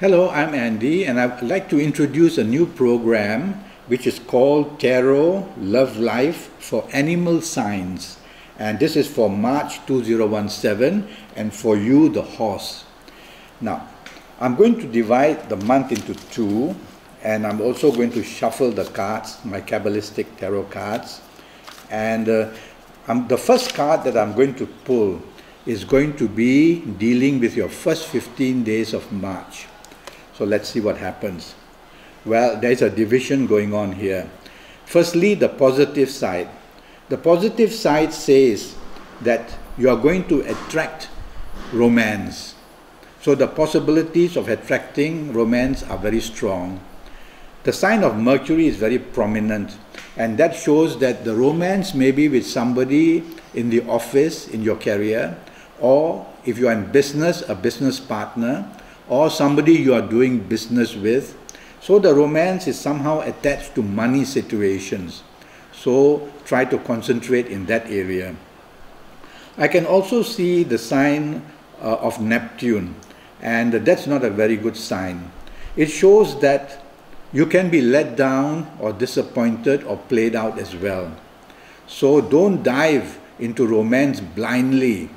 Hello, I'm Andy, and I'd like to introduce a new program which is called Tarot Love Life for Animal Signs. And this is for March 2017 and for you, the horse. Now, I'm going to divide the month into two, and I'm also going to shuffle the cards, my Kabbalistic tarot cards. And the first card that I'm going to pull is going to be dealing with your first 15 days of March. So let's see what happens. Well, there's a division going on here. Firstly, the positive side. The positive side says that you are going to attract romance. So the possibilities of attracting romance are very strong. The sign of Mercury is very prominent, and that shows that the romance may be with somebody in the office, in your career, or if you are in business, a business partner, or somebody you are doing business with. So the romance is somehow attached to money situations. So try to concentrate in that area. I can also see the sign of Neptune, and that's not a very good sign. It shows that you can be let down or disappointed or played out as well. So don't dive into romance blindly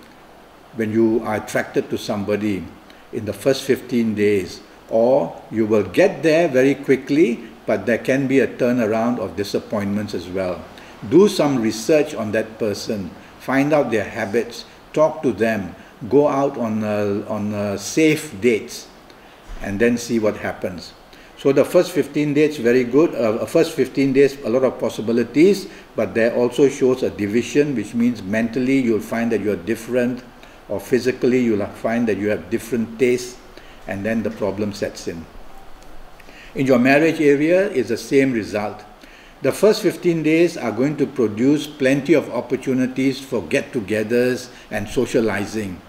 when you are attracted to somebody in the first 15 days, or you will get there very quickly, but there can be a turnaround of disappointments as well. Do some research on that person, find out their habits, talk to them, go out on safe dates, and then see what happens. So the first 15 days very good. First 15 days a lot of possibilities, but there also shows a division, which means mentally you'll find that you're different, or physically you'll find that you have different tastes, and then the problem sets in. In your marriage area is the same result. The first 15 days are going to produce plenty of opportunities for get-togethers and socializing.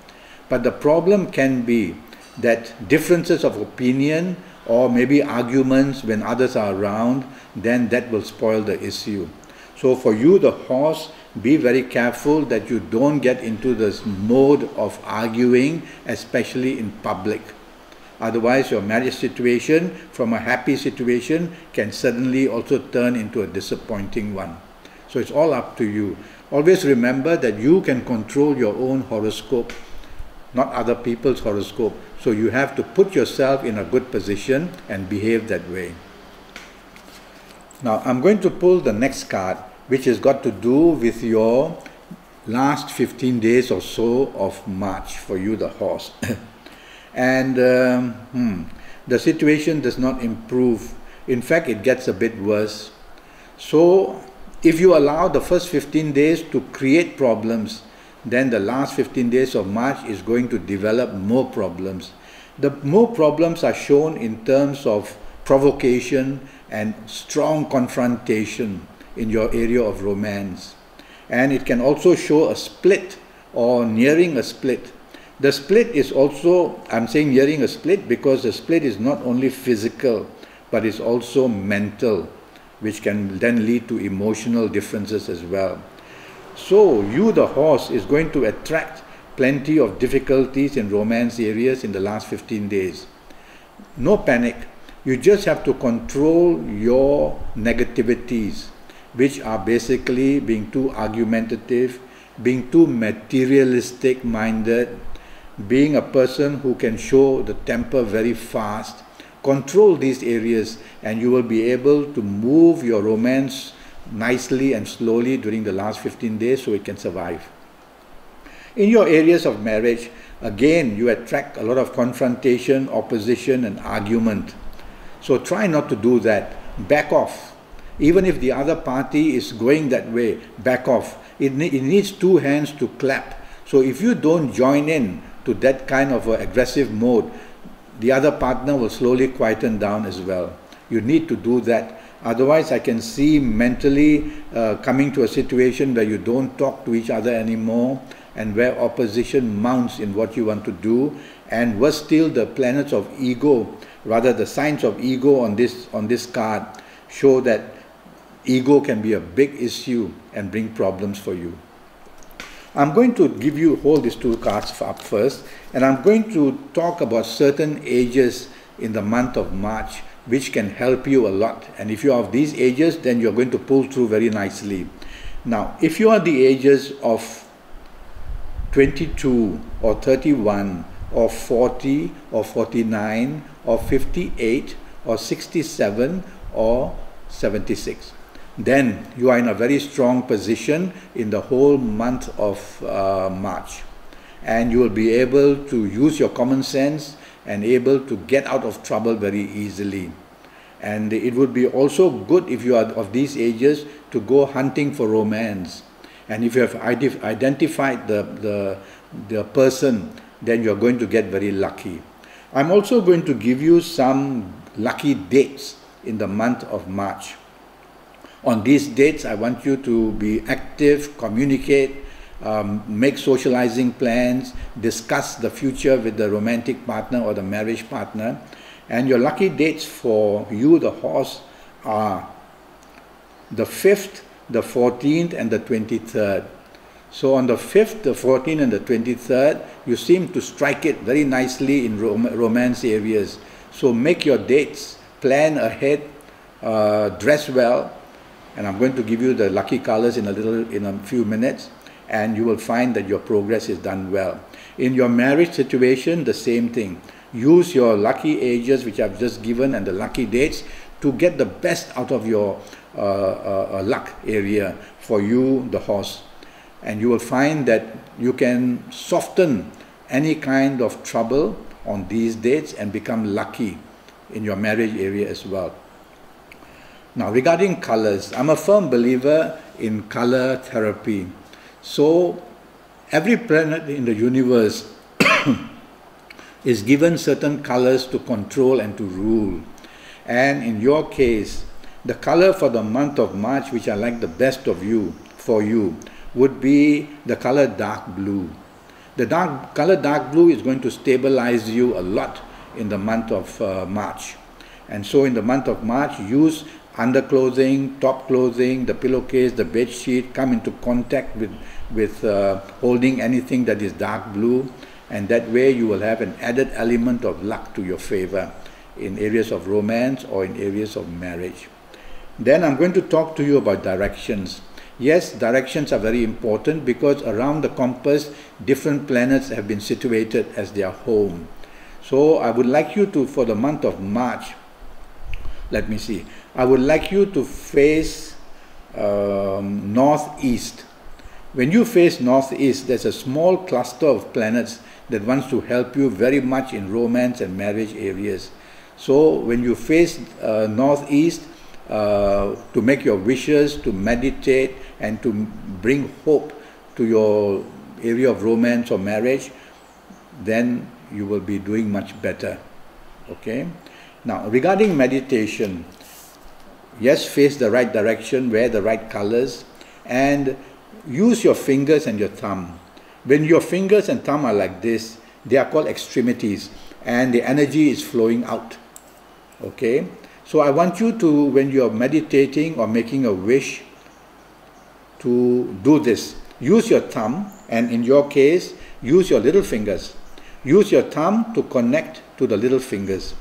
But the problem can be that differences of opinion or maybe arguments when others are around, then that will spoil the issue. So for you, the horse, be very careful that you don't get into this mode of arguing, especially in public. Otherwise, your marriage situation from a happy situation can suddenly also turn into a disappointing one. So it's all up to you. Always remember that you can control your own horoscope, not other people's horoscope. So you have to put yourself in a good position and behave that way. Now, I'm going to pull the next card, which has got to do with your last 15 days or so of March for you, the horse. And the situation does not improve. In fact, it gets a bit worse. So if you allow the first 15 days to create problems, then the last 15 days of March is going to develop more problems. The more problems are shown in terms of provocation and strong confrontation in your area of romance. And it can also show a split or nearing a split. The split is also, I'm saying nearing a split because the split is not only physical, but it's also mental, which can then lead to emotional differences as well. So you, the horse, is going to attract plenty of difficulties in romance areas in the last 15 days. No panic. You just have to control your negativities, which are basically being too argumentative, being too materialistic minded, being a person who can show the temper very fast. Control these areas and you will be able to move your romance nicely and slowly during the last 15 days so it can survive. In your areas of marriage, again, you attract a lot of confrontation, opposition and argument. So try not to do that. Back off. Even if the other party is going that way, back off. It needs two hands to clap. So if you don't join in to that kind of aggressive mode, the other partner will slowly quieten down as well. You need to do that. Otherwise, I can see mentally coming to a situation where you don't talk to each other anymore and where opposition mounts in what you want to do. And worse still, the planets of ego, rather the signs of ego on this card show that ego can be a big issue and bring problems for you. I'm going to hold these two cards up first, and I'm going to talk about certain ages in the month of March which can help you a lot. And if you are of these ages, then you're going to pull through very nicely. Now, if you are the ages of 22 or 31 or 40 or 49 or 58 or 67 or 76, then you are in a very strong position in the whole month of March, and you will be able to use your common sense and able to get out of trouble very easily. And it would be also good, if you are of these ages, to go hunting for romance. And if you have identified the person, then you're going to get very lucky. I'm also going to give you some lucky dates in the month of March. On these dates, I want you to be active, communicate, make socializing plans, discuss the future with the romantic partner or the marriage partner. And your lucky dates for you, the horse, are the 5th, the 14th, and the 23rd. So on the 5th, the 14th, and the 23rd, you seem to strike it very nicely in romance areas. So make your dates, plan ahead, dress well, and I'm going to give you the lucky colors in a few minutes, and you will find that your progress is done well. In your marriage situation, the same thing. Use your lucky ages, which I've just given, and the lucky dates to get the best out of your luck area for you, the horse. And you will find that you can soften any kind of trouble on these dates and become lucky in your marriage area as well. Now, regarding colors, I'm a firm believer in color therapy. So every planet in the universe is given certain colors to control and to rule. And in your case, the color for the month of March, which I like the best for you, would be the color dark blue. The color dark blue is going to stabilize you a lot in the month of March. And so in the month of March, use underclothing, top clothing, the pillowcase, the bed sheet, come into contact with holding anything that is dark blue, and that way you will have an added element of luck to your favor in areas of romance or in areas of marriage. Then I'm going to talk to you about directions. Yes, directions are very important because around the compass, different planets have been situated as their home. So I would like you to, for the month of March, let me see, I would like you to face northeast. When you face northeast, there's a small cluster of planets that wants to help you very much in romance and marriage areas. So when you face northeast, to make your wishes, to meditate, and to bring hope to your area of romance or marriage, then you will be doing much better. Okay? Now, regarding meditation, yes, face the right direction, wear the right colors, and use your fingers and your thumb. When your fingers and thumb are like this, they are called extremities, and the energy is flowing out. Okay? So I want you to, when you are meditating or making a wish, to do this. Use your thumb, and in your case, use your little fingers. Use your thumb to connect to the little fingers.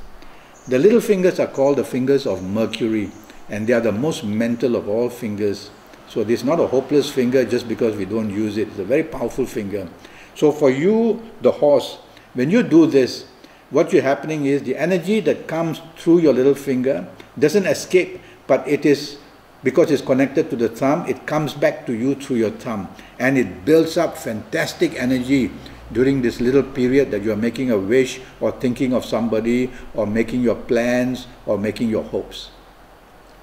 The little fingers are called the fingers of Mercury, and they are the most mental of all fingers. So this is not a hopeless finger just because we don't use it. It's a very powerful finger. So for you, the horse, when you do this, what is happening is the energy that comes through your little finger doesn't escape, but it is, because it's connected to the thumb, it comes back to you through your thumb, and it builds up fantastic energy during this little period that you are making a wish or thinking of somebody or making your plans or making your hopes.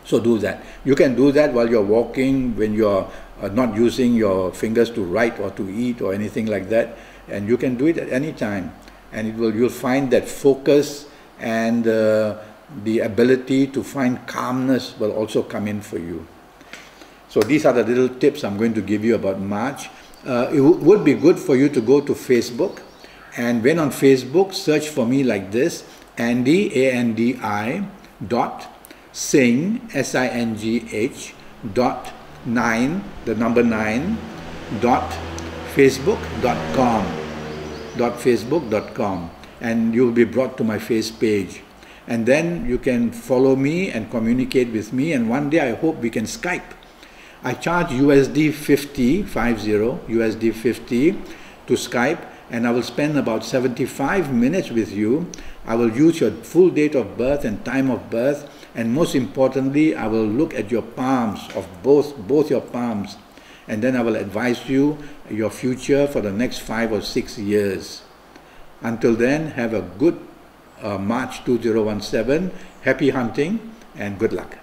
So do that. You can do that while you're walking, when you're not using your fingers to write or to eat or anything like that, and you can do it at any time, and you'll find that focus and the ability to find calmness will also come in for you. So these are the little tips I'm going to give you about March. It would be good for you to go to Facebook, and when on Facebook, search for me like this, Andi, A-N-D-I, .singh, S-I-N-G-H, .9, the number 9, .facebook.com, and you will be brought to my face page. and then you can follow me and communicate with me, and one day I hope we can Skype. I charge USD 50 USD 50 to Skype, and I will spend about 75 minutes with you. I will use your full date of birth and time of birth, and most importantly, I will look at your palms, of both your palms, and then I will advise you your future for the next 5 or 6 years. Until then, have a good March 2017. Happy hunting and good luck.